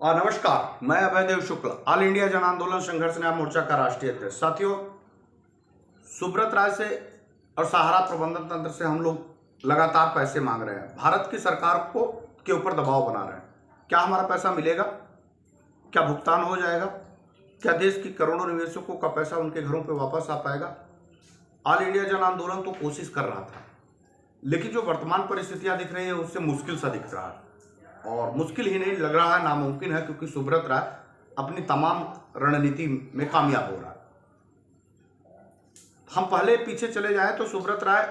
और नमस्कार, मैं अभयदेव शुक्ल, ऑल इंडिया जन आंदोलन संघर्ष न्याय मोर्चा का राष्ट्रीय अध्यक्ष। साथियों, सुब्रत राय से और सहारा प्रबंधन तंत्र से हम लोग लगातार पैसे मांग रहे हैं। भारत की सरकार को के ऊपर दबाव बना रहे हैं। क्या हमारा पैसा मिलेगा? क्या भुगतान हो जाएगा? क्या देश की करोड़ों निवेशकों का पैसा उनके घरों पर वापस आ पाएगा? ऑल इंडिया जन आंदोलन तो कोशिश कर रहा था, लेकिन जो वर्तमान परिस्थितियां दिख रही है उससे मुश्किल सा दिख रहा है। और मुश्किल ही नहीं लग रहा है, नामुमकिन है, क्योंकि सुब्रत राय अपनी तमाम रणनीति में कामयाब हो रहा है। हम पहले पीछे चले जाएं तो सुब्रत राय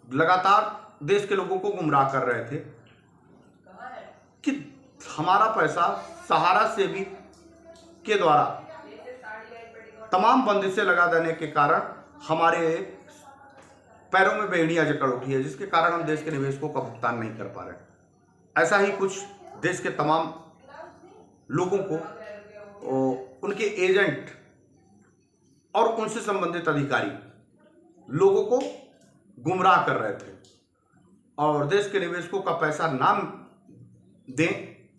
लगातार देश के लोगों को गुमराह कर रहे थे कि हमारा पैसा सहारा सेवी के द्वारा तमाम बंदिशें लगा देने के कारण हमारे पैरों में बेड़ियां जकड़ उठी है, जिसके कारण हम देश के निवेशकों का भुगतान नहीं कर पा रहे। ऐसा ही कुछ देश के तमाम लोगों को, उनके एजेंट और उनसे संबंधित अधिकारी लोगों को गुमराह कर रहे थे और देश के निवेशकों का पैसा ना दें,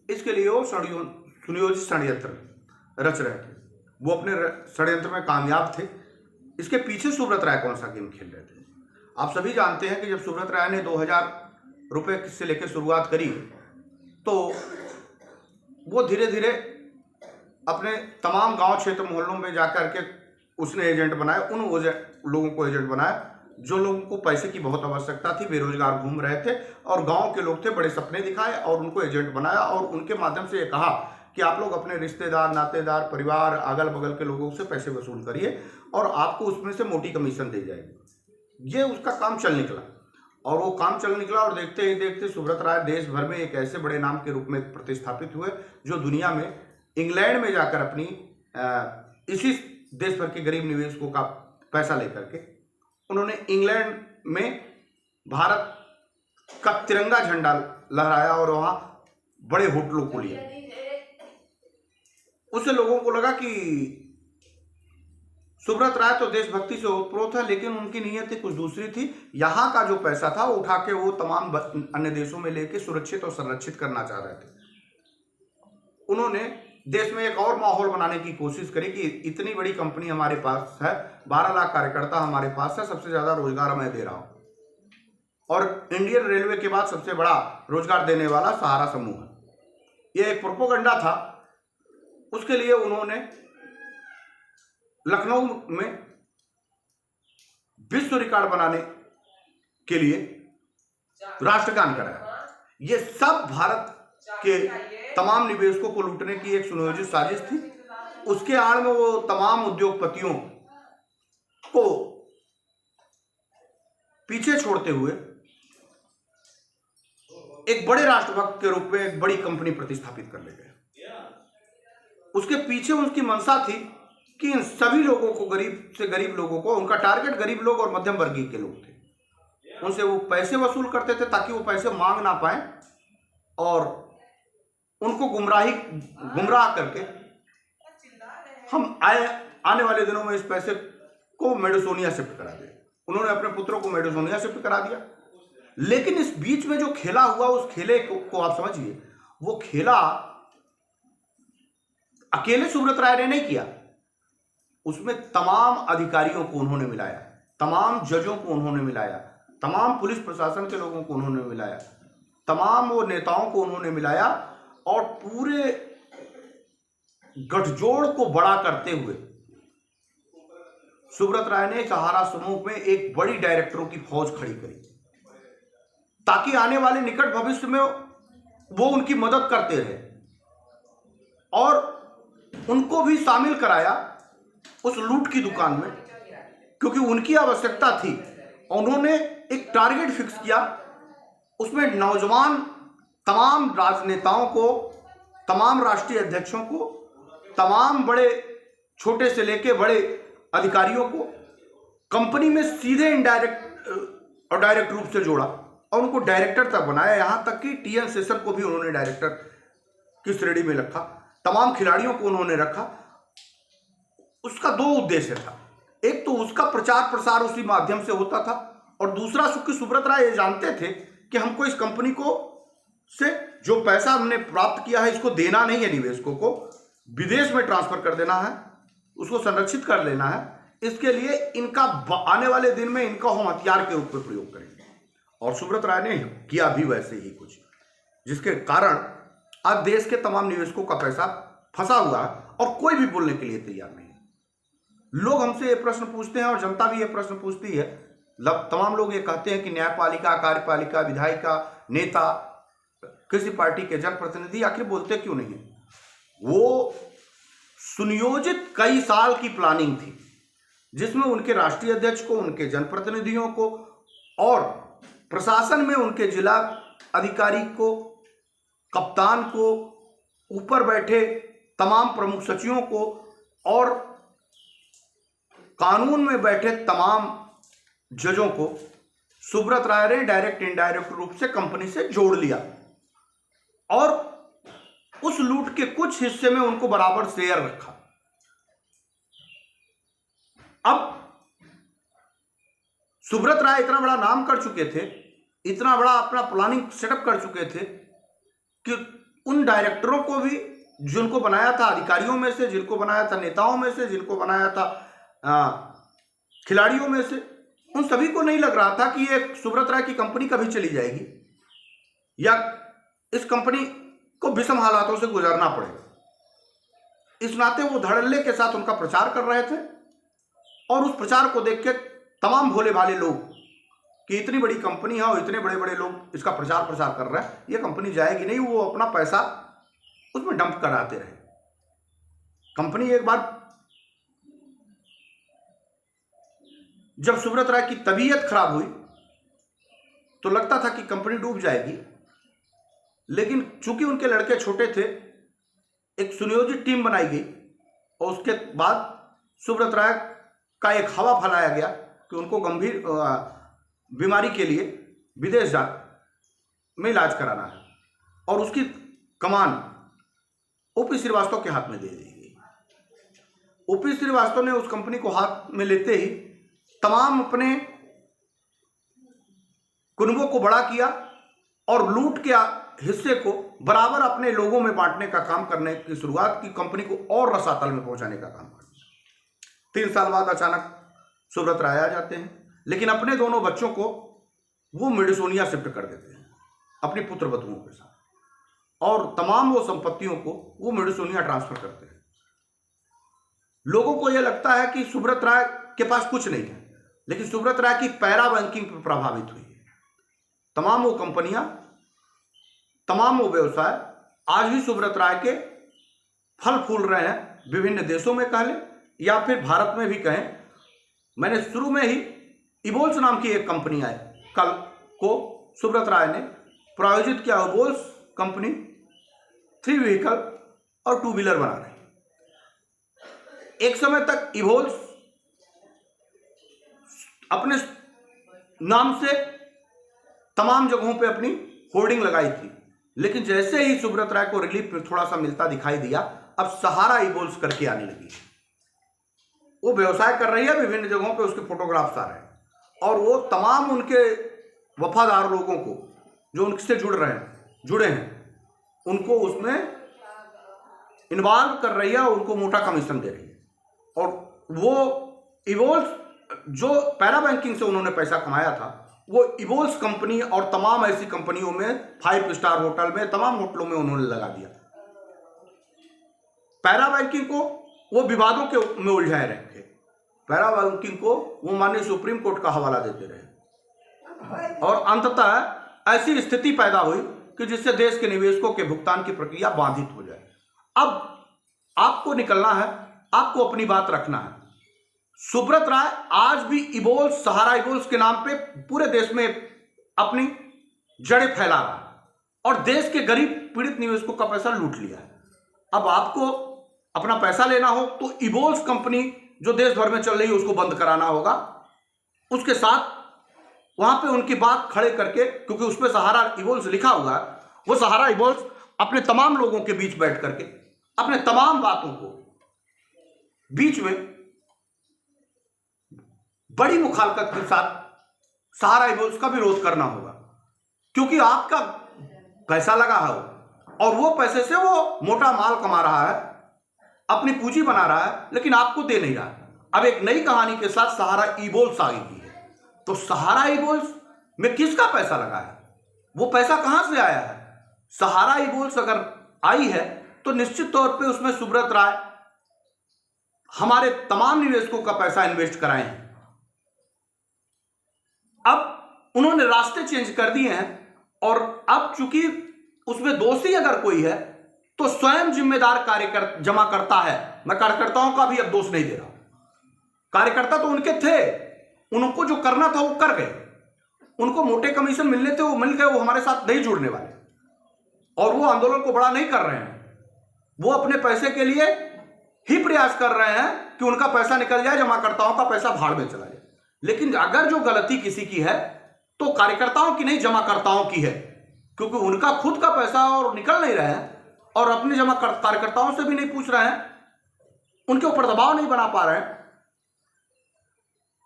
इसके लिए वो सुनियोजित षड्यंत्र रच रहे थे। वो अपने षड्यंत्र में कामयाब थे। इसके पीछे सुब्रत राय कौन सा गेम खेल रहे थे? आप सभी जानते हैं कि जब सुब्रत राय ने 2000 रुपये से लेकर शुरुआत करी तो वो धीरे धीरे अपने तमाम गांव क्षेत्र मोहल्लों में जाकर के उसने एजेंट बनाए। उन लोगों को एजेंट बनाया जो लोगों को पैसे की बहुत आवश्यकता थी, बेरोजगार घूम रहे थे और गांव के लोग थे, बड़े सपने दिखाए और उनको एजेंट बनाया और उनके माध्यम से ये कहा कि आप लोग अपने रिश्तेदार, नातेदार, परिवार, अगल बगल के लोगों से पैसे वसूल करिए और आपको उसमें से मोटी कमीशन दी जाएगी। ये उसका काम चल निकला और वो काम चल निकला और देखते ही देखते सुब्रत राय देश भर में एक ऐसे बड़े नाम के रूप में प्रतिस्थापित हुए जो दुनिया में इंग्लैंड में जाकर अपनी इसी देश भर के गरीब निवेशकों का पैसा लेकर के उन्होंने इंग्लैंड में भारत का तिरंगा झंडा लहराया और वहां बड़े होटलों को लिया। उससे लोगों को लगा कि सुब्रत राय तो देशभक्ति से ओतप्रोत है, लेकिन उनकी नीयत कुछ दूसरी थी। यहाँ का जो पैसा था वो उठा के वो तमाम अन्य देशों में लेके सुरक्षित और संरक्षित करना चाह रहे थे। उन्होंने देश में एक और माहौल बनाने की कोशिश करी कि इतनी बड़ी कंपनी हमारे पास है, 12 लाख कार्यकर्ता हमारे पास है, सबसे ज्यादा रोजगार मैं दे रहा हूं और इंडियन रेलवे के बाद सबसे बड़ा रोजगार देने वाला सहारा समूह है। यह एक प्रोपोगंडा था। उसके लिए उन्होंने लखनऊ में विश्व रिकॉर्ड बनाने के लिए राष्ट्रगान कराया। ये सब भारत के तमाम निवेशकों को लूटने की एक सुनियोजित साजिश थी। उसके आड़ में वो तमाम उद्योगपतियों को पीछे छोड़ते हुए एक बड़े राष्ट्रभक्त के रूप में एक बड़ी कंपनी प्रतिस्थापित कर ले गए। उसके पीछे उसकी मंशा थी कि इन सभी लोगों को, गरीब से गरीब लोगों को, उनका टारगेट गरीब लोग और मध्यम वर्गीय के लोग थे, उनसे वो पैसे वसूल करते थे ताकि वो पैसे मांग ना पाए और उनको गुमराह करके हम आने वाले दिनों में इस पैसे को मेडोसोनिया शिफ्ट करा दें। उन्होंने अपने पुत्रों को मेडोसोनिया शिफ्ट करा दिया। लेकिन इस बीच में जो खेला हुआ, उस खेले को आप समझिए, वो खेला अकेले सुब्रत राय ने नहीं किया। उसमें तमाम अधिकारियों को उन्होंने मिलाया, तमाम जजों को उन्होंने मिलाया, तमाम पुलिस प्रशासन के लोगों को उन्होंने मिलाया, तमाम वो नेताओं को उन्होंने मिलाया और पूरे गठजोड़ को बड़ा करते हुए सुब्रत राय ने सहारा समूह में एक बड़ी डायरेक्टरों की फौज खड़ी करी ताकि आने वाले निकट भविष्य में वो उनकी मदद करते रहे और उनको भी शामिल कराया उस लूट की दुकान में, क्योंकि उनकी आवश्यकता थी। उन्होंने एक टारगेट फिक्स किया, उसमें नौजवान तमाम राजनेताओं को, तमाम राष्ट्रीय अध्यक्षों को, तमाम बड़े छोटे से लेके बड़े अधिकारियों को कंपनी में सीधे इनडायरेक्ट और डायरेक्ट रूप से जोड़ा और उनको डायरेक्टर तक बनाया। यहां तक कि टीएन शेषन को भी उन्होंने डायरेक्टर की श्रेणी में रखा, तमाम खिलाड़ियों को उन्होंने रखा। उसका दो उद्देश्य था, एक तो उसका प्रचार प्रसार उसी माध्यम से होता था और दूसरा सुब्रत राय ये जानते थे कि हमको इस कंपनी को से जो पैसा हमने प्राप्त किया है इसको देना नहीं है, निवेशकों को विदेश में ट्रांसफर कर देना है, उसको संरक्षित कर लेना है। इसके लिए इनका आने वाले दिन में इनका हम हथियार के रूप में प्रयोग करेंगे। और सुब्रत राय ने किया भी वैसे ही कुछ, जिसके कारण आज देश के तमाम निवेशकों का पैसा फंसा हुआ है और कोई भी बोलने के लिए तैयार नहीं है। लोग हमसे ये प्रश्न पूछते हैं और जनता भी ये प्रश्न पूछती है, तमाम लोग ये कहते हैं कि न्यायपालिका, कार्यपालिका, विधायिका, नेता, किसी पार्टी के जनप्रतिनिधि आखिर बोलते क्यों नहीं है? वो सुनियोजित कई साल की प्लानिंग थी जिसमें उनके राष्ट्रीय अध्यक्ष को, उनके जनप्रतिनिधियों को और प्रशासन में उनके जिला अधिकारी को, कप्तान को, ऊपर बैठे तमाम प्रमुख सचिवों को और कानून में बैठे तमाम जजों को सुब्रत राय ने डायरेक्ट इनडायरेक्ट रूप से कंपनी से जोड़ लिया और उस लूट के कुछ हिस्से में उनको बराबर शेयर रखा। अब सुब्रत राय इतना बड़ा नाम कर चुके थे, इतना बड़ा अपना प्लानिंग सेटअप कर चुके थे कि उन डायरेक्टरों को भी, जिनको बनाया था अधिकारियों में से, जिनको बनाया था नेताओं में से, जिनको बनाया था खिलाड़ियों में से, उन सभी को नहीं लग रहा था कि ये सुब्रत राय की कंपनी कभी चली जाएगी या इस कंपनी को विषम हालातों से गुजरना पड़ेगा। इस नाते वो धड़ल्ले के साथ उनका प्रचार कर रहे थे और उस प्रचार को देख के तमाम भोले भाले लोग कि इतनी बड़ी कंपनी है और इतने बड़े बड़े लोग इसका प्रचार कर रहे हैं, ये कंपनी जाएगी नहीं, वो अपना पैसा उसमें डंप कराते रहे। कंपनी एक बार जब सुब्रत राय की तबीयत खराब हुई तो लगता था कि कंपनी डूब जाएगी, लेकिन चूंकि उनके लड़के छोटे थे, एक सुनियोजित टीम बनाई गई और उसके बाद सुब्रत राय का एक हवा फैलाया गया कि उनको गंभीर बीमारी के लिए विदेश में इलाज कराना है और उसकी कमान ओपी श्रीवास्तव के हाथ में दे दी गई। ओपी श्रीवास्तव ने उस कंपनी को हाथ में लेते ही तमाम अपने कुनबों को बड़ा किया और लूट के हिस्से को बराबर अपने लोगों में बांटने का काम करने की शुरुआत की, कंपनी को और रसातल में पहुंचाने का काम किया। 3 साल बाद अचानक सुब्रत राय आ जाते हैं, लेकिन अपने दोनों बच्चों को वो मिडसोनिया शिफ्ट कर देते हैं अपनी पुत्र वधुओं के साथ और तमाम वो संपत्तियों को वो मिडसोनिया ट्रांसफर करते हैं। लोगों को यह लगता है कि सुब्रत राय के पास कुछ नहीं है, लेकिन सुब्रत राय की पैरा बैंकिंग पर प्रभावित हुई है। तमाम वो कंपनियां, तमाम वो व्यवसाय आज भी सुब्रत राय के फल फूल रहे हैं, विभिन्न देशों में कह लें या फिर भारत में भी कहें। मैंने शुरू में ही इबोल्स नाम की एक कंपनी आई, कल को सुब्रत राय ने प्रायोजित किया। इबोल्स कंपनी 3 व्हीकल और 2 व्हीलर बना रही। एक समय तक इबोल्स अपने नाम से तमाम जगहों पे अपनी होर्डिंग लगाई थी, लेकिन जैसे ही सुब्रत राय को रिलीफ थोड़ा सा मिलता दिखाई दिया, अब सहारा इबोल्स करके आने लगी। वो व्यवसाय कर रही है, विभिन्न जगहों पे उसके फोटोग्राफ्स आ रहे हैं और वो तमाम उनके वफादार लोगों को जो उनसे जुड़े हैं उनको उसमें इन्वॉल्व कर रही है, उनको मोटा कमीशन दे रही है। और वो इबोल्स जो पैरा बैंकिंग से उन्होंने पैसा कमाया था, वो इबोल्स कंपनी और तमाम ऐसी कंपनियों में, 5 स्टार होटल में, तमाम होटलों में उन्होंने लगा दिया। पैरा बैंकिंग को वो विवादों के में उलझाए रखे, पैरा बैंकिंग को वो माननीय सुप्रीम कोर्ट का हवाला देते रहे और अंततः ऐसी स्थिति पैदा हुई कि जिससे देश के निवेशकों के भुगतान की प्रक्रिया बाधित हो जाए। अब आपको निकलना है, आपको अपनी बात रखना है। सुब्रत राय आज भी इबोल्स, सहारा इबोल्स के नाम पे पूरे देश में अपनी जड़ें फैला रहा है और देश के गरीब पीड़ित निवेशकों का पैसा लूट लिया है। अब आपको अपना पैसा लेना हो तो इबोल्स कंपनी जो देश भर में चल रही है उसको बंद कराना होगा, उसके साथ वहां पे उनकी बात खड़े करके, क्योंकि उसमें सहारा इबोल्स लिखा हुआ है, वो सहारा इबोल्स अपने तमाम लोगों के बीच बैठ करके अपने तमाम बातों को बीच में बड़ी मुखालफत के साथ सहारा इबोल्स का विरोध करना होगा, क्योंकि आपका पैसा लगा है, और वो पैसे से वो मोटा माल कमा रहा है, अपनी पूंजी बना रहा है, लेकिन आपको दे नहीं रहा। अब एक नई कहानी के साथ सहारा ई-बोल्स आ गई है। तो सहारा ई-बोल्स में किसका पैसा लगा है, वो पैसा कहां से आया है? सहारा ई-बोल्स अगर आई है तो निश्चित तौर पे उसमें सुब्रत राय हमारे तमाम निवेशकों का पैसा इन्वेस्ट कराए हैं। अब उन्होंने रास्ते चेंज कर दिए हैं और अब चूंकि उसमें दोषी अगर कोई है तो स्वयं जिम्मेदार कार्यकर्ता जमा करता है। मैं कार्यकर्ताओं का भी अब दोष नहीं दे रहा। कार्यकर्ता तो उनके थे, उनको जो करना था वो कर गए, उनको मोटे कमीशन मिलने थे वो मिल गए, वो हमारे साथ नहीं जुड़ने वाले और वो आंदोलन को बड़ा नहीं कर रहे हैं। वो अपने पैसे के लिए ही प्रयास कर रहे हैं कि उनका पैसा निकल जाए, जमाकर्ताओं का पैसा भाड़ में चला जाए। लेकिन अगर जो गलती किसी की है तो कार्यकर्ताओं की नहीं, जमाकर्ताओं की है, क्योंकि उनका खुद का पैसा और निकल नहीं रहा है और अपने कार्यकर्ताओं से भी नहीं पूछ रहे हैं, उनके ऊपर दबाव नहीं बना पा रहे हैं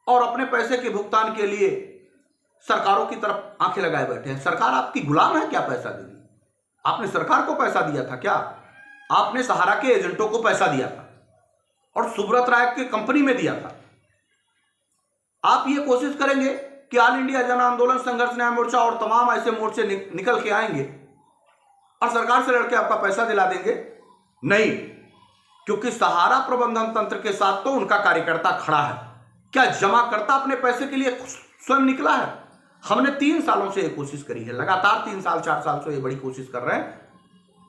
और अपने पैसे के भुगतान के लिए सरकारों की तरफ आंखें लगाए बैठे हैं। सरकार आपकी गुलाम है क्या पैसा देगी? आपने सरकार को पैसा दिया था क्या? आपने सहारा के एजेंटों को पैसा दिया था और सुब्रत राय के कंपनी में दिया था। आप ये कोशिश करेंगे कि ऑल इंडिया जन आंदोलन संघर्ष न्याय मोर्चा और तमाम ऐसे मोर्चे निकल के आएंगे और सरकार से लड़के आपका पैसा दिला देंगे? नहीं, क्योंकि सहारा प्रबंधन तंत्र के साथ तो उनका कार्यकर्ता खड़ा है। क्या जमाकर्ता अपने पैसे के लिए स्वयं निकला है? हमने 3 सालों से ये कोशिश करी है, लगातार 3 साल 4 साल से ये बड़ी कोशिश कर रहे हैं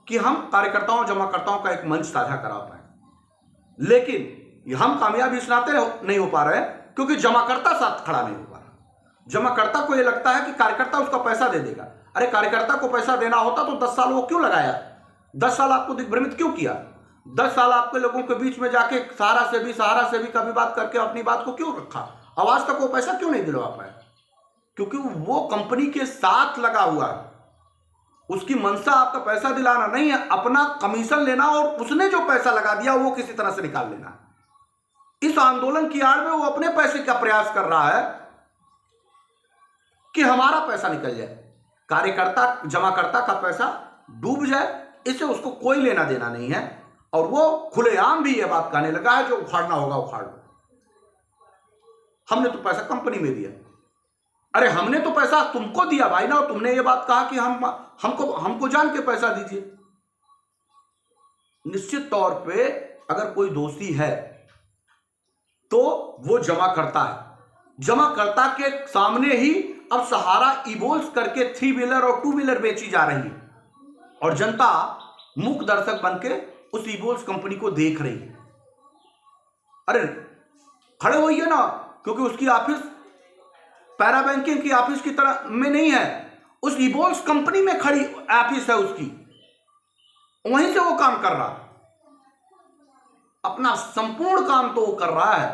कि हम कार्यकर्ताओं जमाकर्ताओं का एक मंच साझा करा पाए, लेकिन हम कामयाबी इस नाते नहीं हो पा रहे हैं क्योंकि जमाकर्ता साथ खड़ा नहीं हो पा रहा। जमाकर्ता को यह लगता है कि कार्यकर्ता उसका पैसा दे देगा। अरे कार्यकर्ता को पैसा देना होता तो 10 साल वो क्यों लगाया? 10 साल आपको दिग्भ्रमित क्यों किया? 10 साल आपके लोगों के बीच में जाके सहारा से भी कभी बात करके अपनी बात को क्यों रखा? आवाज तक वो पैसा क्यों नहीं दिलवा पाए? क्योंकि वो कंपनी के साथ लगा हुआ है। उसकी मंशा आपका पैसा दिलाना नहीं है, अपना कमीशन लेना और उसने जो पैसा लगा दिया वो किसी तरह से निकाल लेना। इस आंदोलन की आड़ में वो अपने पैसे का प्रयास कर रहा है कि हमारा पैसा निकल जाए, कार्यकर्ता जमाकर्ता का पैसा डूब जाए, इससे उसको कोई लेना देना नहीं है। और वो खुलेआम भी ये बात कहने लगा है जो उखाड़ना होगा उखाड़ लो, हमने तो पैसा कंपनी में दिया। अरे हमने तो पैसा तुमको दिया भाई ना, और तुमने ये बात कहा कि हमको जान के पैसा दीजिए। निश्चित तौर पे अगर कोई दोषी है तो वो जमाकर्ता है। जमाकर्ता के सामने ही अब सहारा ई-बोल्स करके 3 व्हीलर और 2 व्हीलर बेची जा रही है और जनता मूक दर्शक बनके उस ई-बोल्स कंपनी को देख रही है। अरे खड़े होइए ना, क्योंकि उसकी ऑफिस पैरा बैंकिंग की ऑफिस की तरह में नहीं है, उस ई-बोल्स कंपनी में खड़ी ऑफिस है उसकी, वहीं से वो काम कर रहा है। अपना संपूर्ण काम तो वो कर रहा है,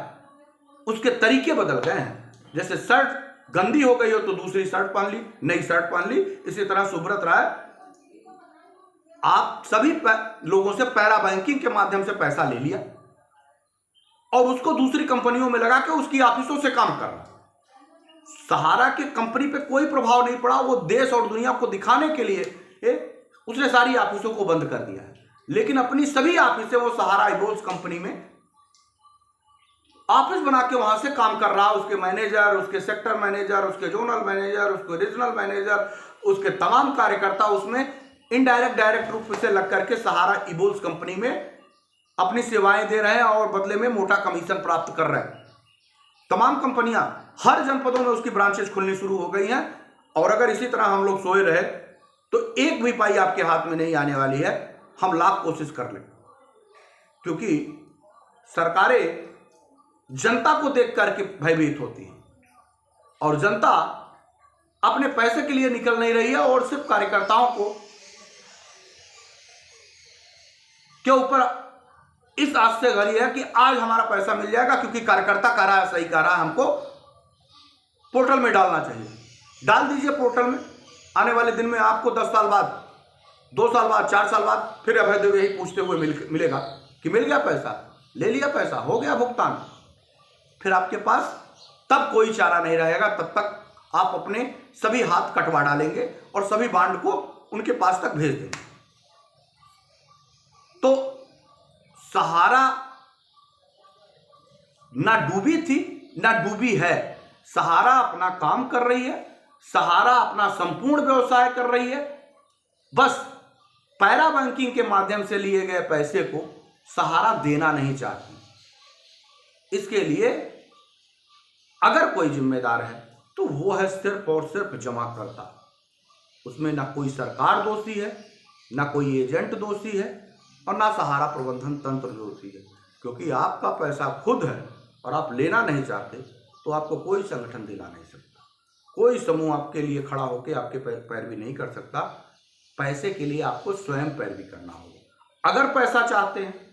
उसके तरीके बदल गए हैं। जैसे शर्ट गंदी हो गई हो तो दूसरी शर्ट पहन ली, नई शर्ट पहन ली, इसी तरह सुब्रत राय आप सभी लोगों से पैरा बैंकिंग के माध्यम से पैसा ले लिया और उसको दूसरी कंपनियों में लगा के उसकी ऑफिसों से काम कर रहा। सहारा के कंपनी पे कोई प्रभाव नहीं पड़ा। वो देश और दुनिया को दिखाने के लिए उसने सारी ऑफिसों को बंद कर दिया है, लेकिन अपनी सभी ऑफिसें वो सहारा ई-बोल्स कंपनी में ऑफिस बना के वहां से काम कर रहा। उसके मैनेजर, उसके सेक्टर मैनेजर, उसके जोनल मैनेजर, उसके रीजनल मैनेजर, उसके तमाम कार्यकर्ता उसमें इनडायरेक्ट डायरेक्ट रूप से लग करके सहारा ई-बोल्स कंपनी में अपनी सेवाएं दे रहे हैं और बदले में मोटा कमीशन प्राप्त कर रहे हैं। तमाम कंपनियां हर जनपदों में उसकी ब्रांचेस खुलनी शुरू हो गई हैं और अगर इसी तरह हम लोग सोए रहे तो एक भी पाई आपके हाथ में नहीं आने वाली है। हम लाख कोशिश कर लें, क्योंकि सरकारें जनता को देख करके भयभीत होती है और जनता अपने पैसे के लिए निकल नहीं रही है और सिर्फ कार्यकर्ताओं को के ऊपर इस आस से गई है कि आज हमारा पैसा मिल जाएगा, क्योंकि कार्यकर्ता कह रहा है, सही कह रहा है, हमको पोर्टल में डालना चाहिए। डाल दीजिए पोर्टल में। आने वाले दिन में आपको 10 साल बाद, 2 साल बाद, 4 साल बाद फिर अभय देव यही पूछते हुए मिलेगा कि मिल गया पैसा, ले लिया पैसा, हो गया भुगतान। फिर आपके पास तब कोई चारा नहीं रहेगा, तब तक आप अपने सभी हाथ कटवा डालेंगे और सभी बांड को उनके पास तक भेज देंगे। तो सहारा ना डूबी थी ना डूबी है। सहारा अपना काम कर रही है, सहारा अपना संपूर्ण व्यवसाय कर रही है। बस पैरा बैंकिंग के माध्यम से लिए गए पैसे को सहारा देना नहीं चाहती। इसके लिए अगर कोई जिम्मेदार है तो वो है सिर्फ और सिर्फ जमाकर्ता। उसमें ना कोई सरकार दोषी है, ना कोई एजेंट दोषी है, और ना सहारा प्रबंधन तंत्र दोषी है। क्योंकि आपका पैसा खुद है और आप लेना नहीं चाहते तो आपको कोई संगठन दिला नहीं सकता, कोई समूह आपके लिए खड़ा होकर आपके पैरवी नहीं कर सकता। पैसे के लिए आपको स्वयं पैरवी करना होगा। अगर पैसा चाहते हैं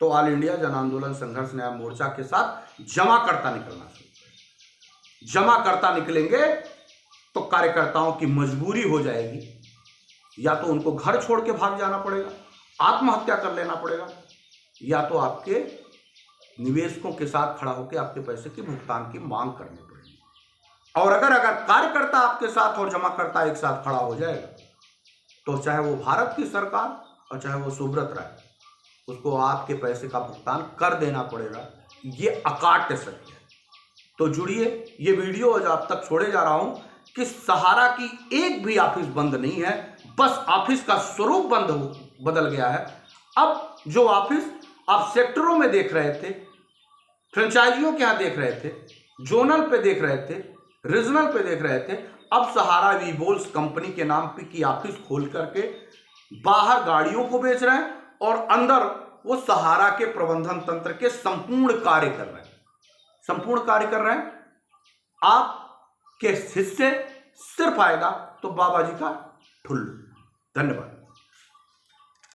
तो ऑल इंडिया जन आंदोलन संघर्ष न्याय मोर्चा के साथ जमाकर्ता निकलना चाहिए। जमाकर्ता निकलेंगे तो कार्यकर्ताओं की मजबूरी हो जाएगी, या तो उनको घर छोड़ के भाग जाना पड़ेगा, आत्महत्या कर लेना पड़ेगा, या तो आपके निवेशकों के साथ खड़ा होकर आपके पैसे के भुगतान की मांग करनी पड़ेगी। और अगर कार्यकर्ता आपके साथ और जमाकर्ता एक साथ खड़ा हो जाएगा तो चाहे वो भारत की सरकार और चाहे वो सुब्रत राय, उसको आपके पैसे का भुगतान कर देना पड़ेगा। ये अकाट्य सत्य है। तो जुड़िए, ये वीडियो आज आप तक छोड़े जा रहा हूं कि सहारा की एक भी ऑफिस बंद नहीं है, बस ऑफिस का स्वरूप बदल गया है। अब जो ऑफिस आप सेक्टरों में देख रहे थे, फ्रेंचाइजियों के यहाँ देख रहे थे, जोनल पे देख रहे थे, रीजनल पे देख रहे थे, अब सहारा वीबोल्स कंपनी के नाम पे की ऑफिस खोल करके बाहर गाड़ियों को बेच रहे हैं और अंदर वो सहारा के प्रबंधन तंत्र के संपूर्ण कार्य कर रहे हैं। संपूर्ण कार्य कर रहे हैं। आपके हिस्से सिर्फ आएगा तो बाबा जी का ठुल्लू। धन्यवाद।